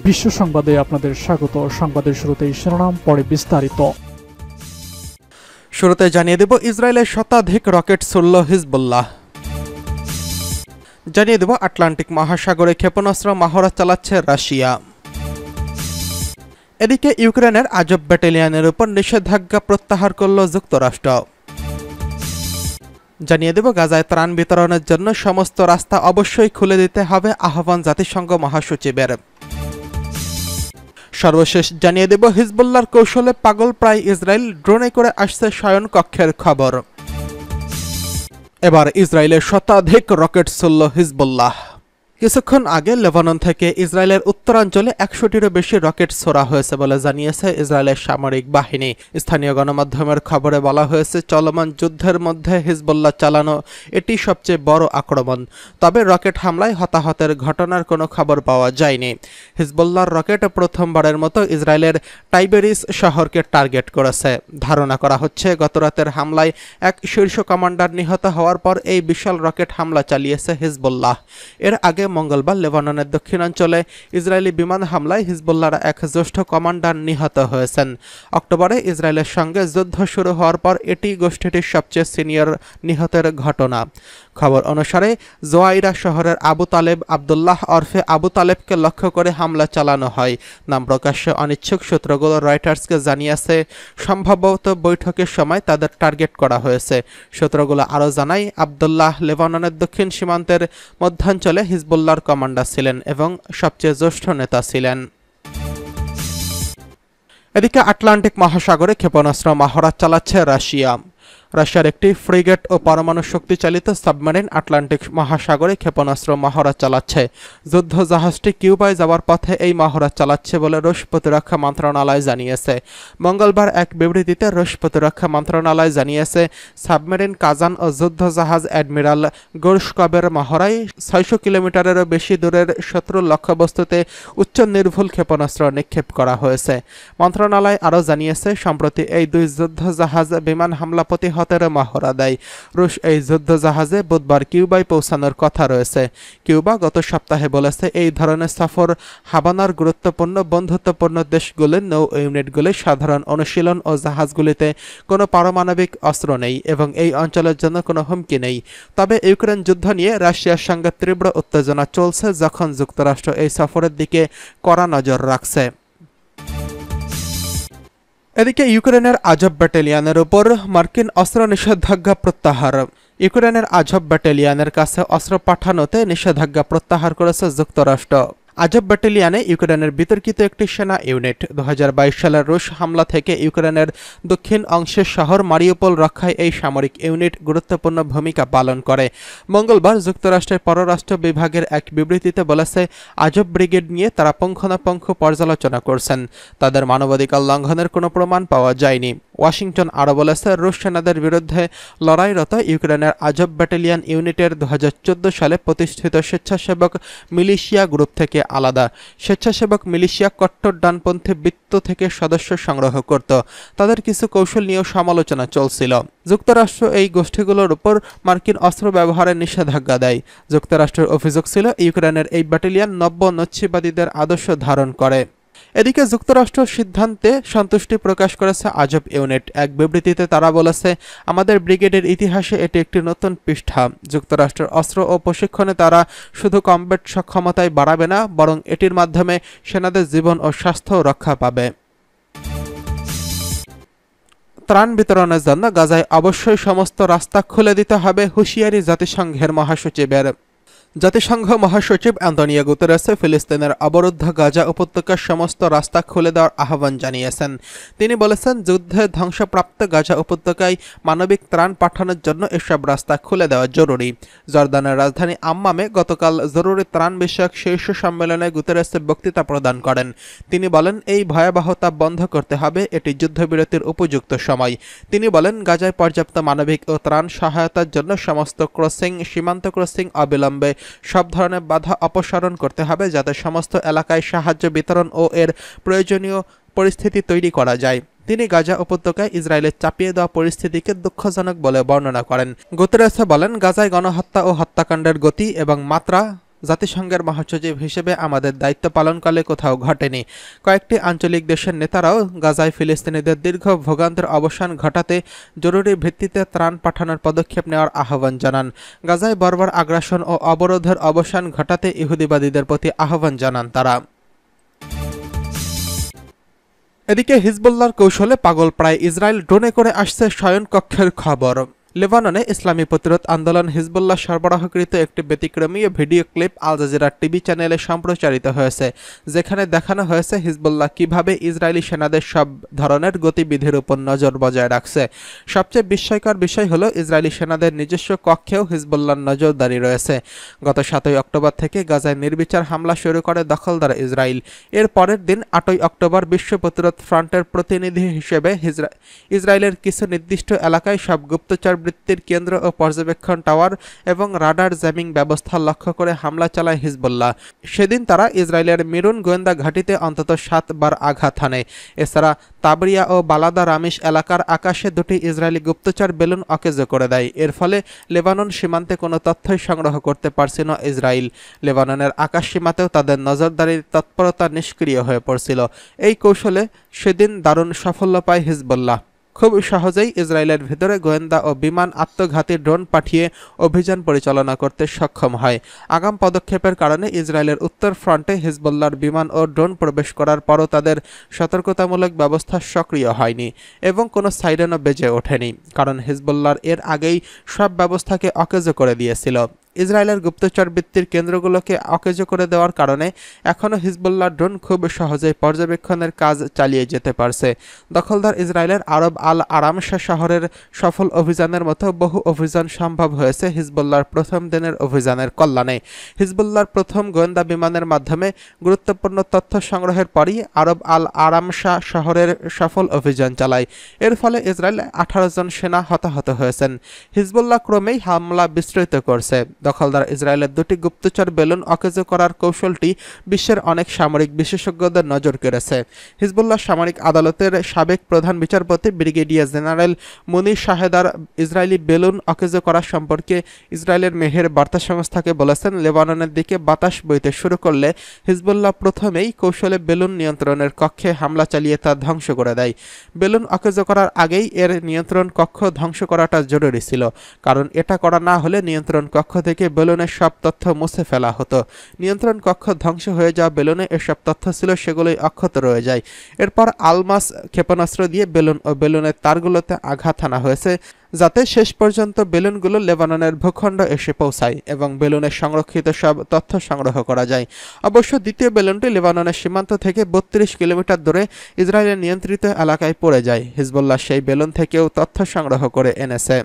বিশ্ব সংবাদে আপনাদের স্বাগত। সংবাদের শুরুতেই শিরোনাম, পরে বিস্তারিত। শুরুতে জানিয়ে দেব ইসরায়েলের শতাধিক রকেট ছুড়ল হিজবুল্লাহ। জানিয়ে দেব আটলান্টিক মহাসাগরে ক্ষেপণাস্ত্র মহড়া চালাচ্ছে রাশিয়া। এদিকে ইউক্রেনের আজব ব্যাটালিয়নের উপর নিষেধাজ্ঞা প্রত্যাহার করল যুক্তরাষ্ট্র। জানিয়ে দেব গাজায় ত্রাণ বিতরণের জন্য সমস্ত রাস্তা অবশ্যই খুলে দিতে হবে আহ্বান জাতিসংঘ মহাসচিবের। সর্বশেষ জানিয়ে দেব হিজবুল্লাহর কৌশলে পাগল প্রায় ইসরায়েল, ড্রোনে করে আসছে শয়ন কক্ষের খবর। এবার ইসরায়েলের শতাধিক রকেট ছুড়ল হিজবুল্লাহ। কিছুক্ষণ আগে লেবানন থেকে ইসরায়েলের উত্তরাঞ্চলে ১০০টিরও বেশি রকেট ছোড়া হয়েছে বলে জানিয়েছে ইসরায়েলের সামরিক বাহিনী। স্থানীয় গণমাধ্যমের খবরে বলা হয়েছে, চলমান যুদ্ধের মধ্যে হিজবুল্লাহ চালানো এটি সবচেয়ে বড় আক্রমণ। তবে রকেট হামলায় হতাহতের ঘটনার কোনো খবর পাওয়া যায়নি। হিজবুল্লাহর রকেট প্রথমবারের মতো ইসরায়েলের টাইবেরিস শহরকে টার্গেট করেছে। ধারণা করা হচ্ছে গতরাতের হামলায় এক শীর্ষ কমান্ডার নিহত হওয়ার পর এই বিশাল রকেট হামলা চালিয়েছে হিজবুল্লাহ। এর আগে মঙ্গলবার লেবাননের দক্ষিণাঞ্চলে ইসরায়েলি বিমান হামলায় হিজবুল্লাহর এক জ্যেষ্ঠ কমান্ডার নিহত হয়েছেন। অক্টোবরে ইসরায়েলের সঙ্গে যুদ্ধ শুরু হওয়ার পর এটি গোষ্ঠীটির সবচেয়ে সিনিয়র নিহতের ঘটনা। খবর অনুসারে জোয়াইরা শহরের আবু তালেব আবদুল্লাহ ওরফে আবু তালেবকে লক্ষ্য করে হামলা চালানো হয়। নাম প্রকাশ্যে অনিচ্ছুক সূত্রগুলো রয়টার্সকে জানিয়েছে, সম্ভবত বৈঠকের সময় তাদের টার্গেট করা হয়েছে। সূত্রগুলো আরও জানায়, আবদুল্লাহ লেবাননের দক্ষিণ সীমান্তের মধ্যাঞ্চলে হিজবুল্লাহর কমান্ডার ছিলেন এবং সবচেয়ে জ্যেষ্ঠ নেতা ছিলেন। এদিকে আটলান্টিক মহাসাগরে ক্ষেপণাস্ত্র মহড়া চালাচ্ছে রাশিয়া। রাশিয়ার একটি ফ্রিগেট ও পরমাণু শক্তি চালিত সাবমেরিন আটলান্টিক মহাসাগরে ক্ষেপণাস্ত্র মহড়া চালাচ্ছে। যুদ্ধ জাহাজটি কিউবায় যাওয়ার পথে এই মহড়া চালাচ্ছে বলে রুশ প্রতিরক্ষা মন্ত্রণালয় জানিয়েছে। মঙ্গলবার এক বিবৃতিতে রুশ প্রতিরক্ষা মন্ত্রণালয় জানিয়েছে, সাবমেরিন কাজান ও যুদ্ধ জাহাজ অ্যাডমিরাল গোরশকবের মহড়ায় ৬০০ কিলোমিটারেরও বেশি দূরের শত্রুর লক্ষ্যবস্তুতে উচ্চ নির্ভুল ক্ষেপণাস্ত্র নিক্ষেপ করা হয়েছে। মন্ত্রণালয় আরও জানিয়েছে, সম্প্রতি এই দুই যুদ্ধ জাহাজ বিমান হামলা প্রতিহতের মহড়া দেয়। রুশ এই যুদ্ধ জাহাজে বুধবার কিউবায় পৌঁছানোর কথা রয়েছে। কিউবা গত সপ্তাহে বলেছে, এই ধরনের সফর হাভানার গুরুত্বপূর্ণ বন্ধুত্বপূর্ণ দেশগুলির নৌ ইউনিটগুলি সাধারণ অনুশীলন ও জাহাজগুলিতে কোনো পারমাণবিক অস্ত্র নেই এবং এই অঞ্চলের জন্য কোনো হুমকি নেই। তবে ইউক্রেন যুদ্ধ নিয়ে রাশিয়ার সঙ্গে তীব্র উত্তেজনা চলছে, যখন যুক্তরাষ্ট্র এই সফরের দিকে কড়া নজর রাখছে। এদিকে ইউক্রেনের আজব ব্যাটালিয়নের উপর মার্কিন অস্ত্র নিষেধাজ্ঞা প্রত্যাহার। ইউক্রেনের আজব ব্যাটালিয়নের কাছে অস্ত্র পাঠানোতে নিষেধাজ্ঞা প্রত্যাহার করেছে যুক্তরাষ্ট্র। আজব ব্যাটালিয়নে ইউক্রেনের বিতর্কিত একটি সেনা ইউনিট ২০২২ সালের রুশ হামলা থেকে ইউক্রেনের দক্ষিণ অংশের শহর মারিউপোল রক্ষায় এই সামরিক ইউনিট গুরুত্বপূর্ণ ভূমিকা পালন করে। মঙ্গলবার যুক্তরাষ্ট্রের পররাষ্ট্র বিভাগের এক বিবৃতিতে বলেছে, আজব ব্রিগেড নিয়ে তারা পুঙ্খানুপুঙ্খ পর্যালোচনা করছেন। তাদের মানবাধিকার লঙ্ঘনের কোনো প্রমাণ পাওয়া যায়নি। ওয়াশিংটন আরও বলেছে, রুশ সেনাদের বিরুদ্ধে লড়াইরত ইউক্রেনের আজব ব্যাটালিয়ন ইউনিটের ২০১৪ সালে প্রতিষ্ঠিত স্বেচ্ছাসেবক মিলিশিয়া গ্রুপ থেকে আলাদা। স্বেচ্ছাসেবক মিলিশিয়া কট্টর ডানপন্থী বৃত্ত থেকে সদস্য সংগ্রহ করত। তাদের কিছু কৌশল নিয়েও সমালোচনা চলছিল। যুক্তরাষ্ট্র এই গোষ্ঠীগুলোর উপর মার্কিন অস্ত্র ব্যবহারের নিষেধাজ্ঞা দেয়। যুক্তরাষ্ট্রের অভিযোগ ছিল, ইউক্রেনের এই ব্যাটালিয়ন নব্য নচ্ছিবাদীদের আদর্শ ধারণ করে। এদিকে যুক্তরাষ্ট্রের সিদ্ধান্তে সন্তুষ্টি প্রকাশ করেছে আজব ইউনিট। এক বিবৃতিতে তারা বলেছে, আমাদের ব্রিগেডের ইতিহাসে এটি একটি নতুন পৃষ্ঠা। যুক্তরাষ্ট্রের অস্ত্র ও প্রশিক্ষণে তারা শুধু কমব্যাট সক্ষমতায় বাড়াবে না, বরং এটির মাধ্যমে সেনাদের জীবন ও স্বাস্থ্য রক্ষা পাবে। ত্রাণ বিতরণের জন্য গাজায় অবশ্যই সমস্ত রাস্তা খুলে দিতে হবে, হুঁশিয়ারি জাতিসংঘের মহাসচিবের। জাতিসংঘ মহাসচিব অ্যান্তোনিও গুতেরেস ফিলিস্তিনের অবরুদ্ধ গাজা উপত্যকার সমস্ত রাস্তা খুলে দেওয়ার আহ্বান জানিয়েছেন। তিনি বলেছেন, যুদ্ধে ধ্বংসপ্রাপ্ত গাজা উপত্যকায় মানবিক ত্রাণ পাঠানোর জন্য এসব রাস্তা খুলে দেওয়া জরুরি। জর্দানের রাজধানী আম্মামে গতকাল জরুরি ত্রাণ বিষয়ক শীর্ষ সম্মেলনে গুতেরেস বক্তৃতা প্রদান করেন। তিনি বলেন, এই ভয়াবহতা বন্ধ করতে হবে, এটি যুদ্ধবিরতির উপযুক্ত সময়। তিনি বলেন, গাজায় পর্যাপ্ত মানবিক ও ত্রাণ সহায়তার জন্য সমস্ত সীমান্ত ক্রসিং অবিলম্বে সব ধরনের বাধা অপসারণ করতে হবে, যাতে সমস্ত এলাকায় সাহায্য বিতরণ ও এর প্রয়োজনীয় পরিস্থিতি তৈরি করা যায়। তিনি গাজা উপত্যকায় ইসরায়েলের চাপিয়ে দেওয়া পরিস্থিতিকে দুঃখজনক বলে বর্ণনা করেন। গুতেরেস বলেন, গাজায় গণহত্যা ও হত্যাকাণ্ডের গতি এবং মাত্রা জাতিসংঘের মহাসচিব হিসেবে আমাদের দায়িত্ব পালনকালে কোথাও ঘটেনি। কয়েকটি আঞ্চলিক দেশের নেতারাও গাজায় ফিলিস্তিনিদের দীর্ঘ ভোগান্তের অবসান ঘটাতে জরুরি ভিত্তিতে ত্রাণ পাঠানোর পদক্ষেপ নেওয়ার আহ্বান জানান। গাজায় বর্বর আগ্রাসন ও অবরোধের অবসান ঘটাতে ইহুদিবাদীদের প্রতি আহ্বান জানান তারা। এদিকে হিজবুল্লাহর কৌশলে পাগলপ্রায় ইসরায়েল ড্রোনে করে আসছে শয়নকক্ষের খবর। লেবাননে ইসলামী প্রতিরোধ আন্দোলন হিজবুল্লাহ সরবরাহকৃত একটি ব্যতিক্রমী video clip Al Jazeera TV চ্যানেলে সম্প্রচারিত হয়েছে, যেখানে দেখানো হয়েছে হিজবুল্লাহ কিভাবে ইসরায়েলি সেনাদের সব ধরনের গতিবিধির উপর নজর বজায় রাখছে। সবচেয়ে বিস্ময়কর বিষয় হলো ইসরায়েলি সেনাদের নিজস্ব কক্ষেও হিজবুল্লাহর নজরদারি রয়েছে। গত 7 অক্টোবর থেকে গাজায় নির্বিচার হামলা শুরু করে দখলদার ইসরায়েল। এর পরের দিন 8 অক্টোবর বিশ্ব প্রতিরোধ ফ্রন্টের প্রতিনিধি হিসেবে ইসরায়েলের কিছু নির্দিষ্ট এলাকায় সব গুপ্তচর বৃত্তির কেন্দ্র ও পর্যবেক্ষণ টাওয়ার এবং রাডার জ্যামিং ব্যবস্থা লক্ষ্য করে হামলা চালায় হিজবুল্লাহ। সেদিন তারা ইসরায়েলের মিরুন গোয়েন্দা ঘাঁটিতে অন্তত 7 বার আঘাত হানে। এছাড়া তাবরিয়া ও বালাদা রামিশ এলাকার আকাশে 2টি ইসরায়েলি গুপ্তচর বেলুন অকেজো করে দেয়। এর ফলে লেবানন সীমান্তে কোনো তথ্যই সংগ্রহ করতে পারছিল না ইসরায়েল। লেবাননের আকাশ সীমাতেও তাদের নজরদারির তৎপরতা নিষ্ক্রিয় হয়ে পড়ছিল। এই কৌশলে সেদিন দারুণ সাফল্য পায় হিজবুল্লাহ। খুব সহজেই ইসরায়েলের ভেতরে গোয়েন্দা ও বিমান আত্মঘাতী ড্রোন পাঠিয়ে অভিযান পরিচালনা করতে সক্ষম হয়। আগাম পদক্ষেপের কারণে ইসরায়েলের উত্তর ফ্রন্টে হিজবুল্লাহর বিমান ও ড্রোন প্রবেশ করার পরও তাদের সতর্কতামূলক ব্যবস্থা সক্রিয় হয়নি এবং কোনো সাইরেনও বেজে ওঠেনি, কারণ হিজবুল্লাহর এর আগেই সব ব্যবস্থাকে অকেজো করে দিয়েছিল। ইসরায়েলের গুপ্তচর বৃত্তির কেন্দ্রগুলোকে অকেজো করে দেওয়ার কারণে এখনও হিজবুল্লাহ ড্রোন খুব সহজেই পর্যবেক্ষণের কাজ চালিয়ে যেতে পারছে। দখলদার ইসরায়েলের আরব আল আরামশা শহরের সফল অভিযানের মতো বহু অভিযান সম্ভব হয়েছে হিজবুল্লাহর প্রথম দিনের অভিযানের কল্যাণে। হিজবুল্লাহর প্রথম গোয়েন্দা বিমানের মাধ্যমে গুরুত্বপূর্ণ তথ্য সংগ্রহের পরই আরব আল আরামশা শহরের সফল অভিযান চালায়। এর ফলে ইসরায়েলে 18 জন সেনা হতাহত হয়েছেন। হিজবুল্লাহ ক্রমেই হামলা বিস্তৃত করছে। দখলদার ইসরায়েলের 2টি গুপ্তচর বেলুন অকেজো করার কৌশলটি বিশ্বের অনেক সামরিক বিশেষজ্ঞদের নজর কেড়েছে। হিজবুল্লাহ সামরিক আদালতের সাবেক প্রধান বিচারপতি ব্রিগেডিয়ার জেনারেল মুনির শাহেদার ইসরায়েলি বেলুন অকেজো করা সম্পর্কে ইসরায়েলের মেহের বার্তা সংস্থাকে বলেছেন, লেবাননের দিকে বাতাস বইতে শুরু করলে হিজবুল্লাহ প্রথমেই কৌশলে বেলুন নিয়ন্ত্রণের কক্ষে হামলা চালিয়ে তা ধ্বংস করে দেয়। বেলুন অকেজো করার আগেই এর নিয়ন্ত্রণ কক্ষ ধ্বংস করাটা জরুরি ছিল, কারণ এটা করা না হলে নিয়ন্ত্রণ কক্ষ থেকে বেলুনের সব তথ্য মুছে ফেলা হতো। নিয়ন্ত্রণ কক্ষ ধ্বংস হয়ে যাওয়া বেলুনে এসব তথ্য ছিল সেগুলোই অক্ষত রয়ে যায়। এরপর আলমাস ক্ষেপণাস্ত্র দিয়ে বেলুন ও বেলুনের তারগুলোতে আঘাত হানা হয়েছে, যাতে শেষ পর্যন্ত বেলুনগুলো লেবাননের ভূখণ্ড এসে পৌঁছায় এবং বেলুনের সংরক্ষিত সব তথ্য সংগ্রহ করা যায়। অবশ্য দ্বিতীয় বেলুনটি লেবাননের সীমান্ত থেকে 32 কিলোমিটার দূরে ইসরায়েলের নিয়ন্ত্রিত এলাকায় পড়ে যায়। হিজবুল্লাহ সেই বেলুন থেকেও তথ্য সংগ্রহ করে এনেছে।